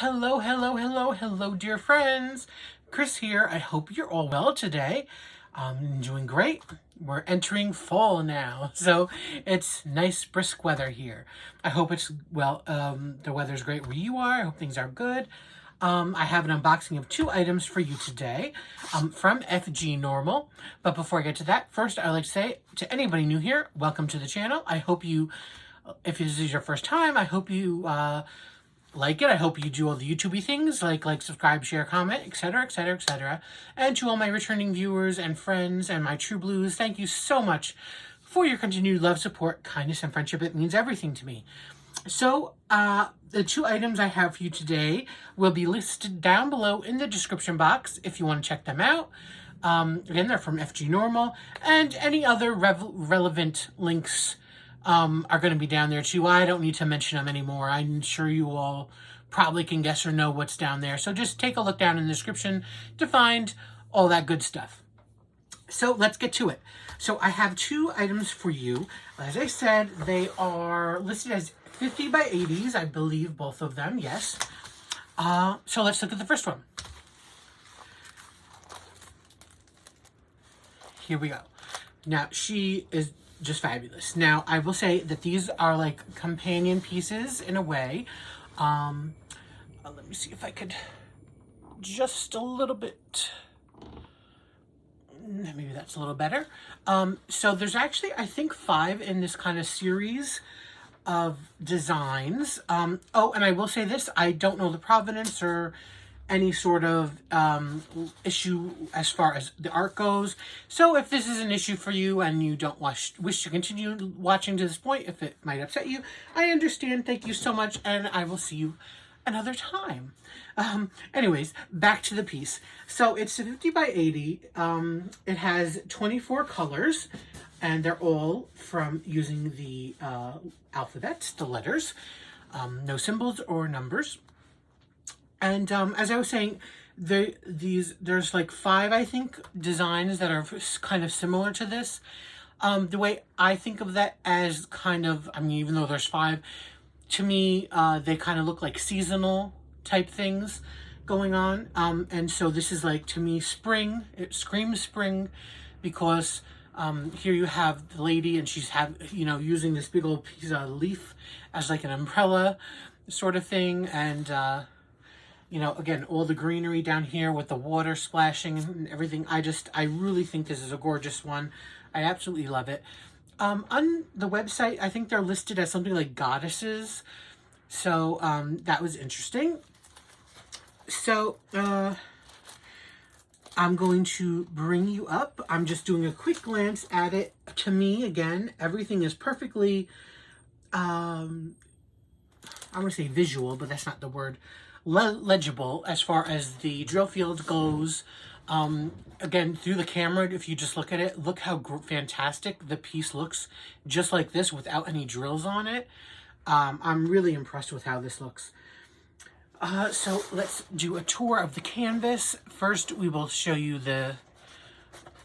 Hello, hello, hello, hello, dear friends. Chris here. I hope you're all well today. I'm doing great. We're entering fall now, so it's nice, brisk weather here. I hope it's, well, the weather's great where you are. I hope things are good. I have an unboxing of 2 items for you today from FGNormal. But before I get to that, first I'd like to say to anybody new here, welcome to the channel. I hope you, if this is your first time, I hope you like it. I hope you do all the YouTube-y things like, subscribe, share, comment, etc., etc., etc. And to all my returning viewers and friends and my true blues, thank you so much for your continued love, support, kindness, and friendship. It means everything to me. So, the 2 items I have for you today will be listed down below in the description box if you want to check them out. Again, they're from FGNormal, and any other relevant links are going to be down there too. I don't need to mention them anymore. I'm sure you all probably can guess or know what's down there. So just take a look down in the description to find all that good stuff. So let's get to it. So I have 2 items for you. As I said, they are listed as 50 by 80s. I believe both of them, yes. So let's look at the first one. Here we go. Now, she is just fabulous. Now, I will say that these are like companion pieces in a way. Let me see if I could just a little bit. Maybe that's a little better. So there's actually, I think, 5 in this kind of series of designs. Oh, and I will say this, I don't know the provenance or any sort of issue as far as the art goes. So if this is an issue for you and you don't wish to continue watching to this point, if it might upset you, I understand. Thank you so much, and I will see you another time. Anyways, back to the piece. So it's 50 by 80. It has 24 colors, and they're all from using the alphabet, the letters, no symbols or numbers. And as I was saying, there's like 5, I think, designs that are kind of similar to this. The way I think of that as kind of, I mean, even though there's 5, to me, they kind of look like seasonal type things going on. And so this is like, to me, spring. It screams spring because here you have the lady and she's using this big old piece of leaf as like an umbrella sort of thing. And, again, all the greenery down here with the water splashing and everything. I really think this is a gorgeous one. I absolutely love it. On the website, I think they're listed as something like goddesses. So, that was interesting. So, I'm going to bring you up. I'm just doing a quick glance at it. To me, again, everything is perfectly, I want to say visual, but that's not the word. Legible as far as the drill field goes. Again, through the camera, if you just look at it, look how fantastic the piece looks just like this without any drills on it. I'm really impressed with how this looks. So let's do a tour of the canvas. First, we will show you the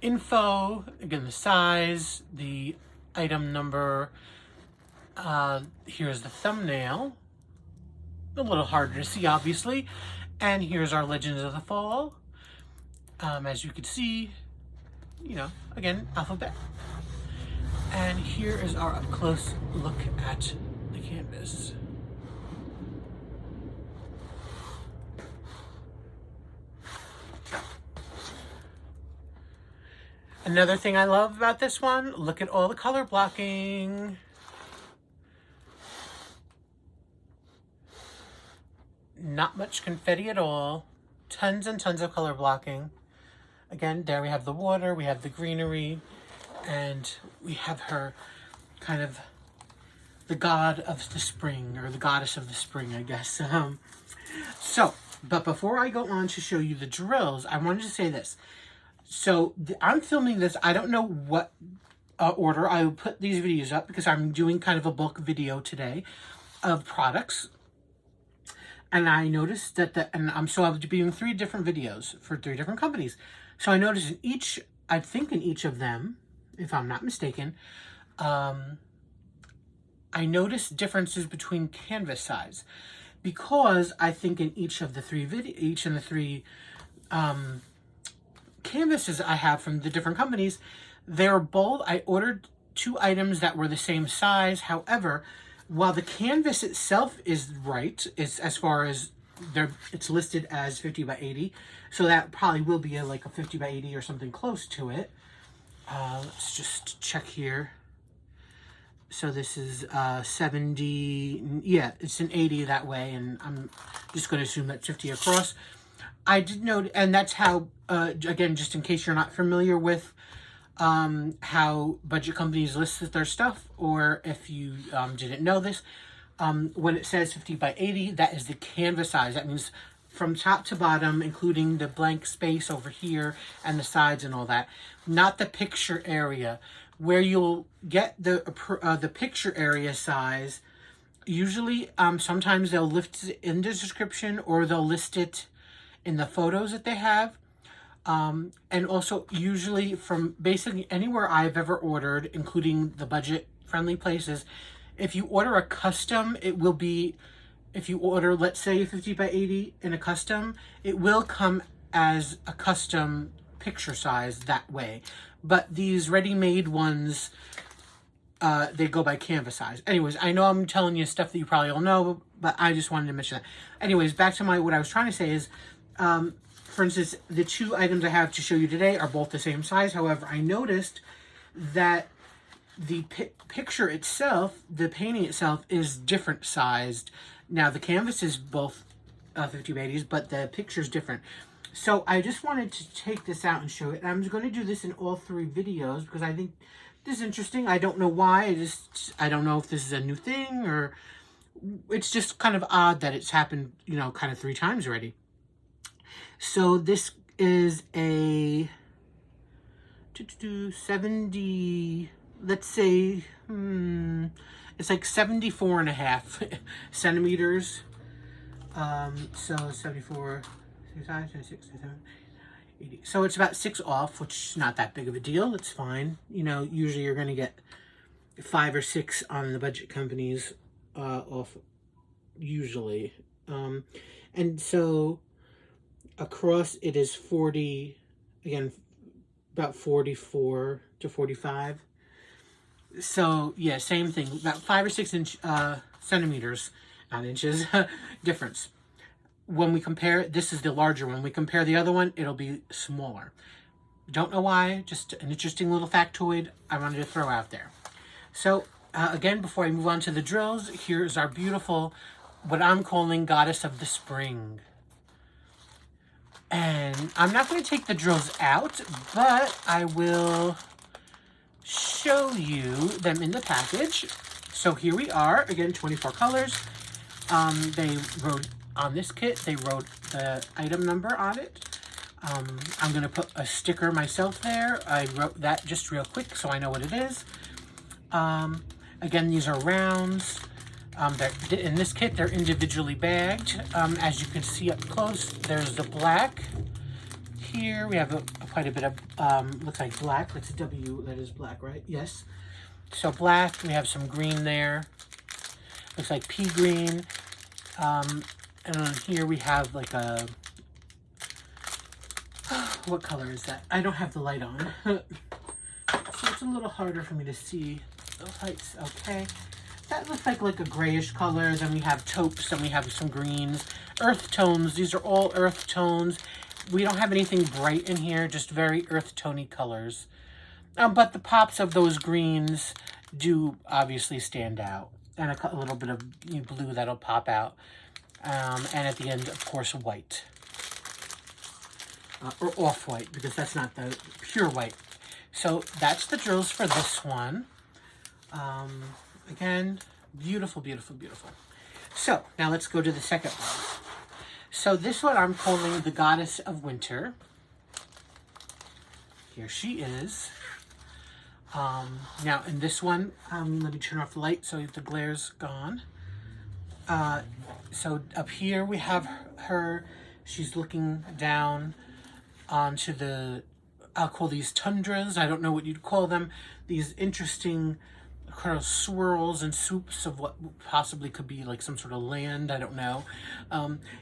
info, again, the size, the item number. Here's the thumbnail. A little harder to see, obviously. And here's our Legends of the Fall. As you can see, again, alphabet. And here is our up-close look at the canvas. Another thing I love about this one, look at all the color blocking. Not much confetti at all. Tons and tons of color blocking. Again, there we have the water, we have the greenery, and we have her kind of the god of the spring, or the goddess of the spring, I guess. But before I go on to show you the drills, I wanted to say this. So I'm filming this, I don't know what order I will put these videos up because I'm doing kind of a bulk video today of products. And I noticed that I'll be doing 3 different videos for 3 different companies. So I noticed I think in each of them, if I'm not mistaken, I noticed differences between canvas size. because I think in each of the three canvases I have from the different companies, they're bold. I ordered 2 items that were the same size. However, while the canvas itself is right, it's as far as it's listed as 50 by 80, so that probably will be like a 50 by 80 or something close to it. Let's just check here. So this is 70, yeah, it's an 80 that way, and I'm just going to assume that's 50 across. I did note, and that's how, again, just in case you're not familiar with how budget companies list their stuff, or if you didn't know this, when it says 50 by 80, that is the canvas size. That means from top to bottom, including the blank space over here and the sides and all that, not the picture area. Where you'll get the picture area size, usually sometimes they'll list it in the description, or they'll list it in the photos that they have. And also usually from basically anywhere I've ever ordered, including the budget friendly places, if you order a custom, it will be, if you order, let's say 50 by 80 in a custom, it will come as a custom picture size that way. But these ready-made ones, they go by canvas size. Anyways, I know I'm telling you stuff that you probably all know, but I just wanted to mention that. Anyways, back to what I was trying to say is, for instance, the 2 items I have to show you today are both the same size. However, I noticed that the picture itself, the painting itself, is different sized. Now, the canvas is both 50 by 80s, but the picture is different. So I just wanted to take this out and show it. And I'm going to do this in all 3 videos because I think this is interesting. I don't know why. I don't know if this is a new thing, or it's just kind of odd that it's happened, you know, kind of 3 times already. So this is a 70, let's say, it's like 74.5 centimeters. So 74, 65, 76, 77, 80. So it's about 6 off, which is not that big of a deal. It's fine. You know, usually you're going to get 5 or 6 on the budget companies off, usually. And so across it is 40, again, about 44 to 45. So yeah, same thing, about 5 or 6 centimeters, not inches, difference. When we compare, this is the larger one. When we compare the other one, it'll be smaller. Don't know why, just an interesting little factoid I wanted to throw out there. So again, before I move on to the drills, here's our beautiful, what I'm calling Goddess of the Spring. And I'm not going to take the drills out, but I will show you them in the package. So here we are, again, 24 colors. They wrote on this kit, they wrote the item number on it. I'm going to put a sticker myself there. I wrote that just real quick so I know what it is. Again, these are rounds. In this kit, they're individually bagged. As you can see up close, there's the black. Here we have quite a bit of, looks like black. That's a W, that is black, right? Yes. So black, we have some green there. Looks like pea green. And on here we have like a, what color is that? I don't have the light on. So it's a little harder for me to see the lights. Okay. That looks like a grayish color. Then we have taupes, then we have some greens. Earth tones, these are all earth tones. We don't have anything bright in here, just very earth tony colors. But the pops of those greens do obviously stand out. And a little bit of blue that'll pop out. And at the end, of course, white. Or off-white, because that's not the pure white. So that's the drills for this one. Again, beautiful, beautiful, beautiful. So now let's go to the second one. So this one I'm calling the Goddess of Winter. Here she is. Now in this one, let me turn off the light so the glare's gone. So up here we have her. She's looking down onto the, I'll call these tundras. I don't know what you'd call them. These interesting kind of swirls and swoops of what possibly could be like some sort of land. I don't know.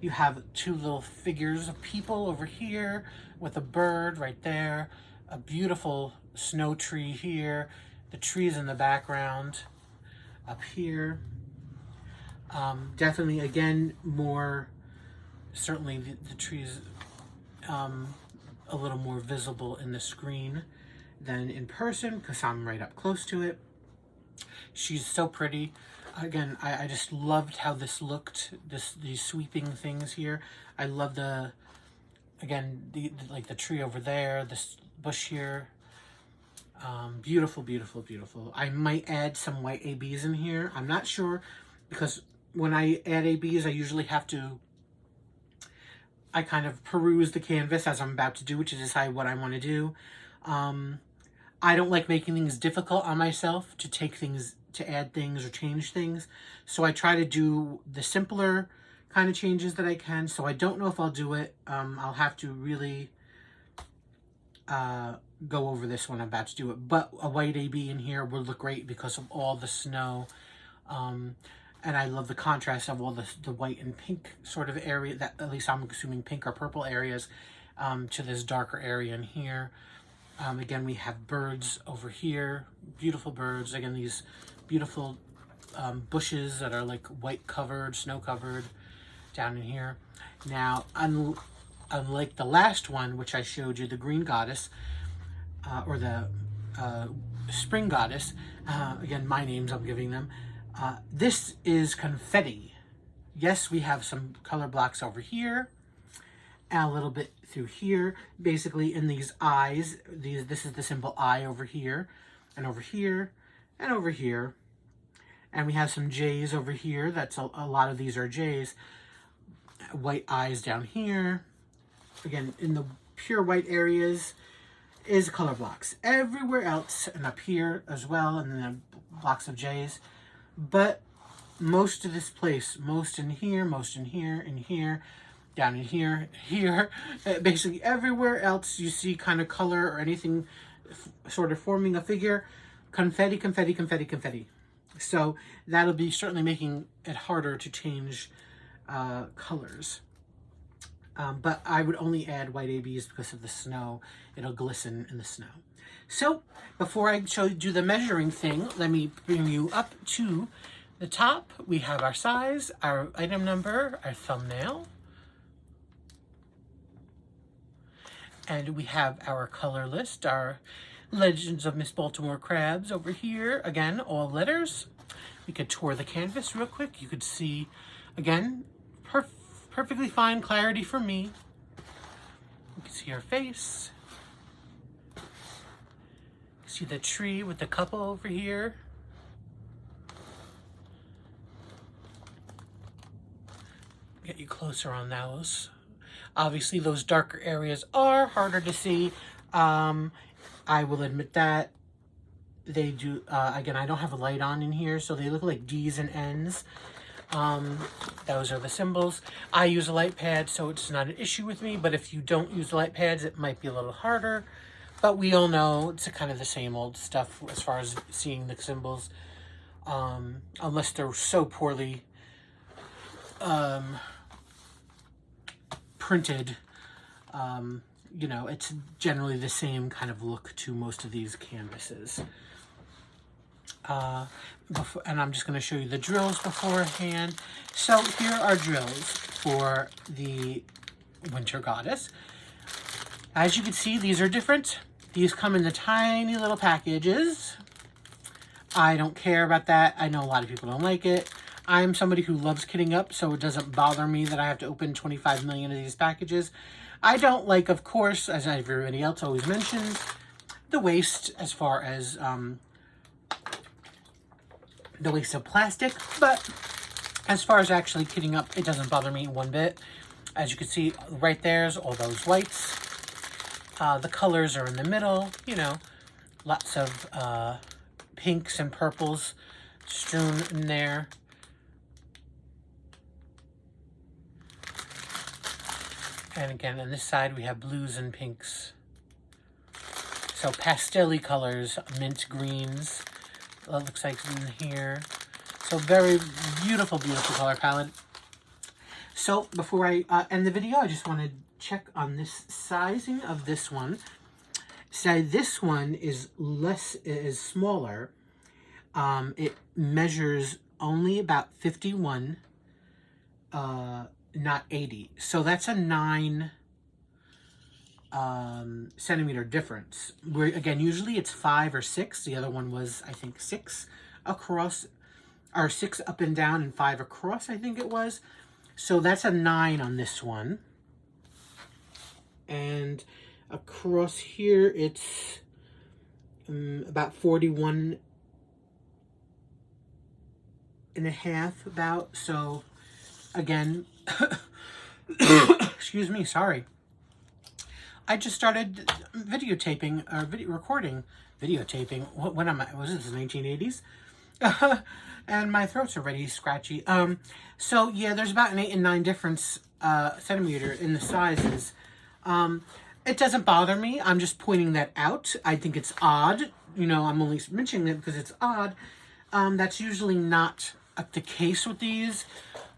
You have two little figures of people over here with a bird right there. A beautiful snow tree here. The trees in the background up here. Definitely, again, more, certainly the trees a little more visible in the screen than in person because I'm right up close to it. She's so pretty. Again, I just loved how this looked, these sweeping things here. I love the like the tree over there, this bush here. Beautiful, beautiful, beautiful. I might add some white ABs in here. I'm not sure because when I add ABs, I usually have to, I kind of peruse the canvas as I'm about to do it to decide what I want to do. I don't like making things difficult on myself to take things, to add things or change things. So I try to do the simpler kind of changes that I can. So I don't know if I'll do it. I'll have to really go over this when I'm about to do it. But a white AB in here would look great because of all the snow. And I love the contrast of all the white and pink sort of area, that at least I'm assuming pink or purple areas, to this darker area in here. Again, we have birds over here, beautiful birds. Again, these beautiful bushes that are like white covered, snow covered down in here. Now, unlike the last one, which I showed you, the green goddess, or the spring goddess, again, my names I'm giving them, this is confetti. Yes, we have some color blocks over here, and a little bit through here. Basically, in these eyes, this is the symbol I over here, and over here, and over here. And we have some J's over here. That's a lot of these are J's. White eyes down here. Again, in the pure white areas is color blocks. Everywhere else, and up here as well, and then blocks of J's. But most of this place, most in here, in here, down in here, here, basically everywhere else you see kind of color or anything sort of forming a figure, confetti, confetti, confetti, confetti. So that'll be certainly making it harder to change colors. But I would only add white ABs because of the snow. It'll glisten in the snow. So before I do the measuring thing, let me bring you up to the top. We have our size, our item number, our thumbnail. And we have our color list, our Legends of Miss Baltimore Crabs over here. Again, all letters. We could tour the canvas real quick. You could see, again, perfectly fine clarity for me. You can see her face. See the tree with the couple over here. Get you closer on those. Obviously, those darker areas are harder to see. I will admit that. They do, again, I don't have a light on in here, so they look like D's and N's. Those are the symbols. I use a light pad, so it's not an issue with me, but if you don't use light pads, it might be a little harder. But we all know it's kind of the same old stuff as far as seeing the symbols. Unless they're so poorly printed, you know, it's generally the same kind of look to most of these canvases. And I'm just going to show you the drills beforehand. So here are drills for the Winter Goddess. As you can see, these are different. These come in the tiny little packages. I don't care about that. I know a lot of people don't like it. I'm somebody who loves kitting up, so it doesn't bother me that I have to open 25 million of these packages. I don't like, of course, as everybody else always mentions, the waste as far as the waste of plastic. But as far as actually kitting up, it doesn't bother me one bit. As you can see, right there's all those whites. The colors are in the middle, you know, lots of pinks and purples strewn in there. And again, on this side, we have blues and pinks. So pastel-y colors, mint greens, it looks like in here. So very beautiful, beautiful color palette. So before I end the video, I just want to check on this sizing of this one. So this one is smaller. It measures only about 51, not 80. So that's a 9 centimeter difference. Where again, usually it's 5 or 6. The other one was, I think, 6 across, or 6 up and down and 5 across, I think it was. So that's a 9 on this one. And across here, it's about 41 and a half, about. So again, excuse me, sorry. I just started videotaping, or videotaping. When am I? Was this the 1980s? And my throat's already scratchy. So yeah, there's about an 8 and 9 difference centimeter in the sizes. It doesn't bother me. I'm just pointing that out. I think it's odd. You know, I'm only mentioning it because it's odd. That's usually not the case with these.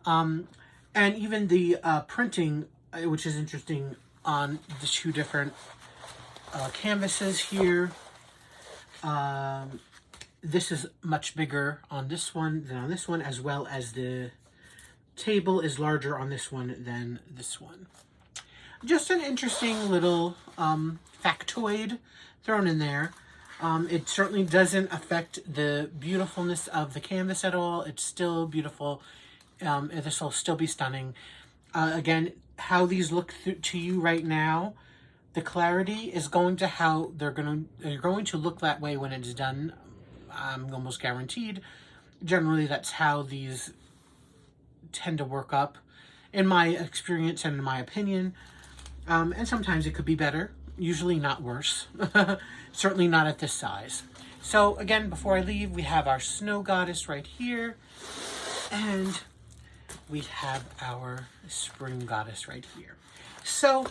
And even the printing, which is interesting, on the 2 different canvases here. This is much bigger on this one than on this one, as well as the table is larger on this one than this one. Just an interesting little factoid thrown in there. It certainly doesn't affect the beautifulness of the canvas at all. It's still beautiful. This will still be stunning. Again, how these look to you right now, the clarity is going to how they're going to look that way when it's done. I'm almost guaranteed. Generally, that's how these tend to work up, in my experience and in my opinion. And sometimes it could be better, usually not worse. Certainly not at this size. So again, before I leave, we have our snow goddess right here, and we have our spring goddess right here. So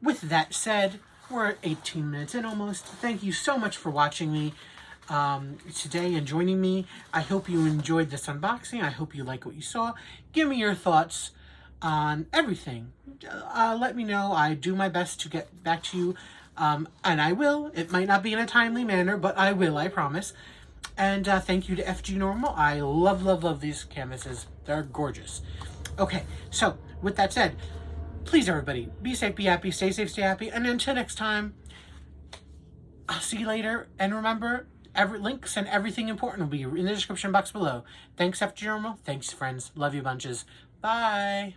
with that said, we're at 18 minutes in almost. Thank you so much for watching me today and joining me. I hope you enjoyed this unboxing. I hope you like what you saw. Give me your thoughts on everything. Let me know. I do my best to get back to you, and I will. It might not be in a timely manner, but I will, I promise. And thank you to FGNormal. I love, love, love these canvases. They're gorgeous. Okay, so with that said, please everybody, be safe, be happy, stay safe, stay happy, and until next time, I'll see you later. And remember, links and everything important will be in the description box below. Thanks, FGNormal. Thanks, friends. Love you bunches. Bye.